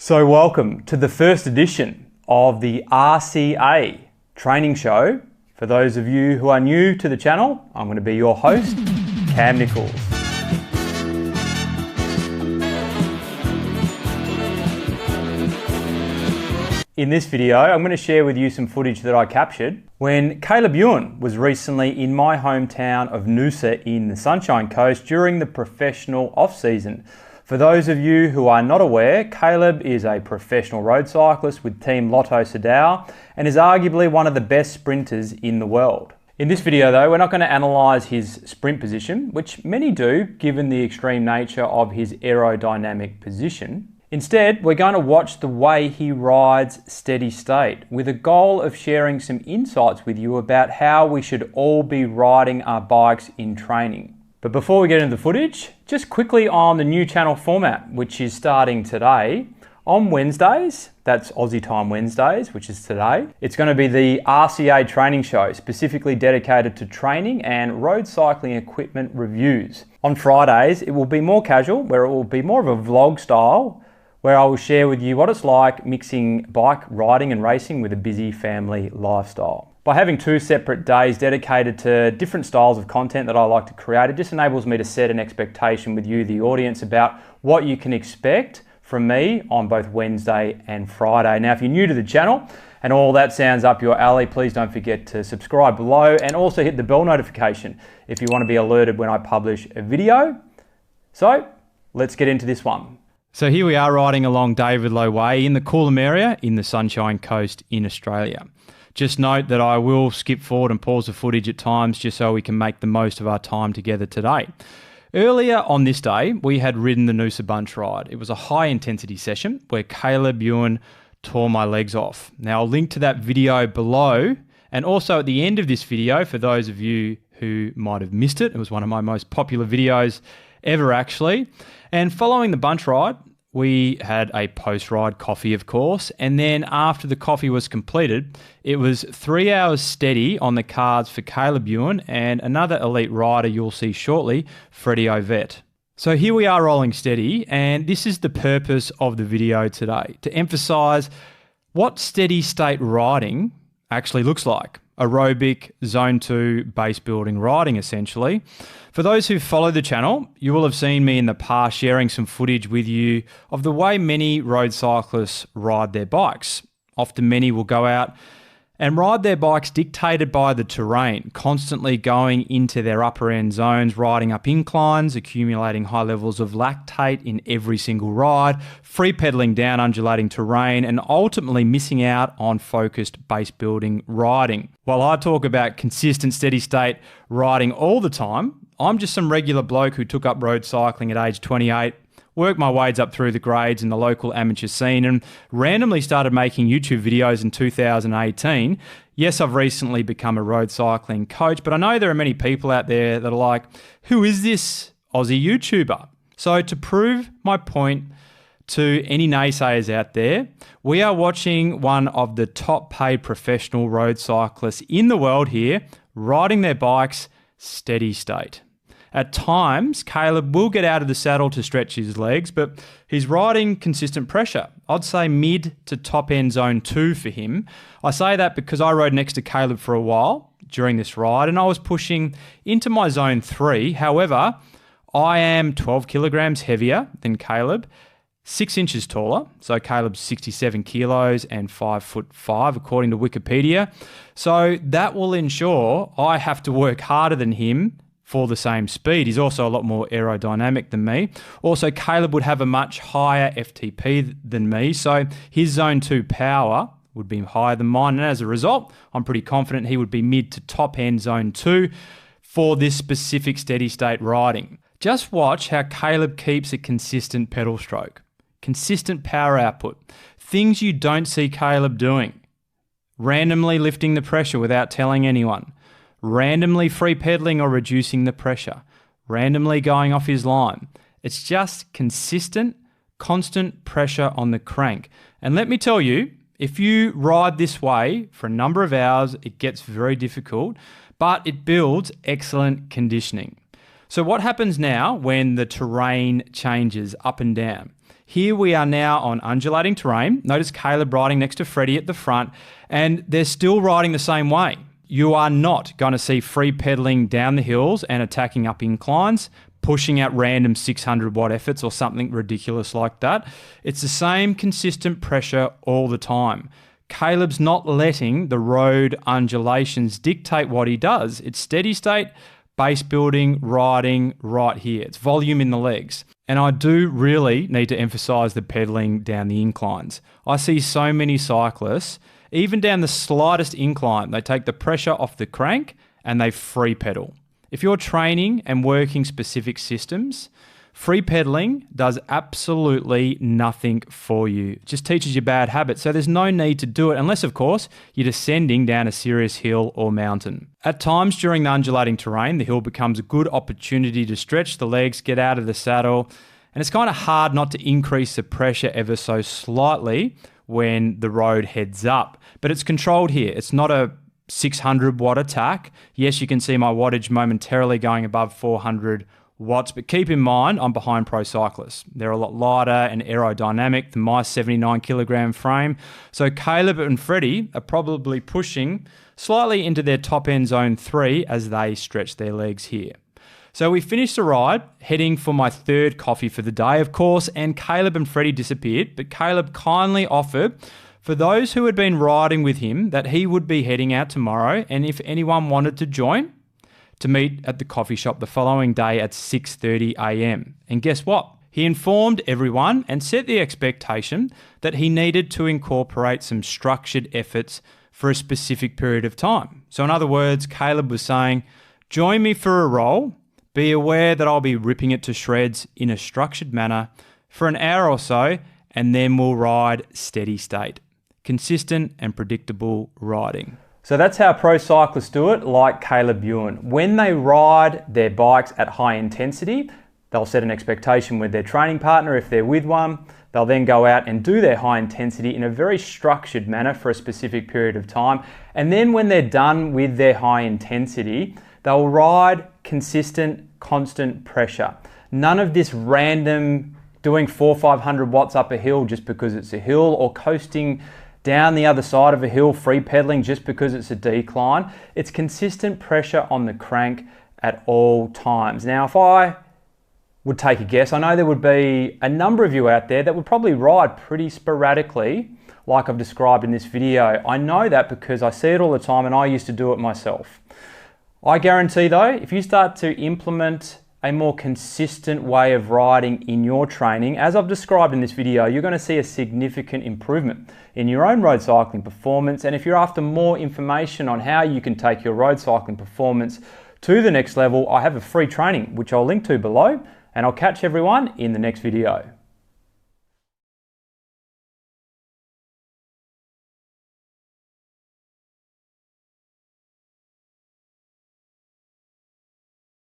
So welcome to the first edition of the RCA training show. For those of you who are new to the channel, I'm going to be your host, Cam Nichols. In this video, I'm going to share with you some footage that I captured when Caleb Ewan was recently in my hometown of Noosa in the Sunshine Coast during the professional off-season. For those of you who are not aware, Caleb is a professional road cyclist with team Lotto-Soudal and is arguably one of the best sprinters in the world. In this video though, we're not going to analyse his sprint position, which many do given the extreme nature of his aerodynamic position. Instead, we're going to watch the way he rides steady state with a goal of sharing some insights with you about how we should all be riding our bikes in training. But before we get into the footage, just quickly on the new channel format, which is starting today. On Wednesdays, that's Aussie time Wednesdays, which is today, it's going to be the RCA training show, specifically dedicated to training and road cycling equipment reviews. On Fridays, it will be more casual, where it will be more of a vlog style, where I will share with you what it's like mixing bike riding and racing with a busy family lifestyle. By having two separate days dedicated to different styles of content that I like to create, it just enables me to set an expectation with you, the audience, about what you can expect from me on both Wednesday and Friday. Now, if you're new to the channel and all that sounds up your alley, please don't forget to subscribe below and also hit the bell notification if you want to be alerted when I publish a video. So let's get into this one. So here we are riding along David Low Way in the Coolum area in the Sunshine Coast in Australia. Just note that I will skip forward and pause the footage at times just so we can make the most of our time together today. Earlier on this day, we had ridden the Noosa Bunch Ride. It was a high intensity session where Caleb Ewan tore my legs off. Now I'll link to that video below, and also at the end of this video for those of you who might have missed it. It was one of my most popular videos ever actually. And following the bunch ride, we had a post-ride coffee, of course, and then after the coffee was completed, it was 3 hours steady on the cards for Caleb Ewan and another elite rider you'll see shortly, Freddie Ovett. So here we are rolling steady, and this is the purpose of the video today, to emphasise what steady state riding actually looks like. Aerobic, zone 2, base building riding essentially. For those who follow the channel, you will have seen me in the past sharing some footage with you of the way many road cyclists ride their bikes. Often many will go out and ride their bikes dictated by the terrain, constantly going into their upper end zones, riding up inclines, accumulating high levels of lactate in every single ride, free pedaling down undulating terrain, and ultimately missing out on focused base building riding. While I talk about consistent steady state riding all the time, I'm just some regular bloke who took up road cycling at age 28, worked my ways up through the grades in the local amateur scene and randomly started making YouTube videos in 2018. Yes, I've recently become a road cycling coach, but I know there are many people out there that are like, who is this Aussie YouTuber? So to prove my point to any naysayers out there, we are watching one of the top paid professional road cyclists in the world here, riding their bikes steady state. At times, Caleb will get out of the saddle to stretch his legs, but he's riding consistent pressure. I'd say mid to top end zone 2 for him. I say that because I rode next to Caleb for a while during this ride and I was pushing into my zone 3. However, I am 12 kilograms heavier than Caleb, 6 inches taller. So Caleb's 67 kilos and 5'5" according to Wikipedia. So that will ensure I have to work harder than him for the same speed. He's also a lot more aerodynamic than me. Also, Caleb would have a much higher FTP than me, so his zone 2 power would be higher than mine, and as a result, I'm pretty confident he would be mid to top end zone 2 for this specific steady state riding. Just watch how Caleb keeps a consistent pedal stroke, consistent power output, things you don't see Caleb doing. Randomly lifting the pressure without telling anyone, randomly free pedaling or reducing the pressure, randomly going off his line. It's just consistent, constant pressure on the crank. And let me tell you, if you ride this way for a number of hours, it gets very difficult, but it builds excellent conditioning. So what happens now when the terrain changes up and down? Here we are now on undulating terrain. Notice Caleb riding next to Freddie at the front, and they're still riding the same way. You are not going to see free pedaling down the hills and attacking up inclines, pushing out random 600 watt efforts or something ridiculous like that. It's the same consistent pressure all the time. Caleb's not letting the road undulations dictate what he does. It's steady state, base building, riding right here. It's volume in the legs. And I do really need to emphasize the pedaling down the inclines. I see so many cyclists, even down the slightest incline, they take the pressure off the crank and they free pedal. If you're training and working specific systems, free pedaling does absolutely nothing for you. It just teaches you bad habits, so there's no need to do it unless, of course, you're descending down a serious hill or mountain. At times during the undulating terrain, the hill becomes a good opportunity to stretch the legs, get out of the saddle, and it's kind of hard not to increase the pressure ever so slightly when the road heads up. But it's controlled here. It's not a 600 watt attack. Yes, you can see my wattage momentarily going above 400 watts, but keep in mind, I'm behind pro cyclists. They're a lot lighter and aerodynamic than my 79 kilogram frame. So Caleb and Freddie are probably pushing slightly into their top end zone 3 as they stretch their legs here. So we finished the ride, heading for my third coffee for the day, of course, and Caleb and Freddie disappeared, but Caleb kindly offered for those who had been riding with him that he would be heading out tomorrow, and if anyone wanted to join, to meet at the coffee shop the following day at 6:30 a.m. And guess what? He informed everyone and set the expectation that he needed to incorporate some structured efforts for a specific period of time. So in other words, Caleb was saying, join me for a roll, be aware that I'll be ripping it to shreds in a structured manner for an hour or so, and then we'll ride steady state. Consistent and predictable riding. So that's how pro cyclists do it, like Caleb Ewan. When they ride their bikes at high intensity, they'll set an expectation with their training partner if they're with one. They'll then go out and do their high intensity in a very structured manner for a specific period of time. And then when they're done with their high intensity, they'll ride consistent, constant pressure. None of this random doing 400-500 watts up a hill just because it's a hill, or coasting down the other side of a hill, free pedaling just because it's a decline. It's consistent pressure on the crank at all times. Now, if I would take a guess, I know there would be a number of you out there that would probably ride pretty sporadically, like I've described in this video. I know that because I see it all the time and I used to do it myself. I guarantee though, if you start to implement a more consistent way of riding in your training, as I've described in this video, you're going to see a significant improvement in your own road cycling performance. And if you're after more information on how you can take your road cycling performance to the next level, I have a free training, which I'll link to below, and I'll catch everyone in the next video.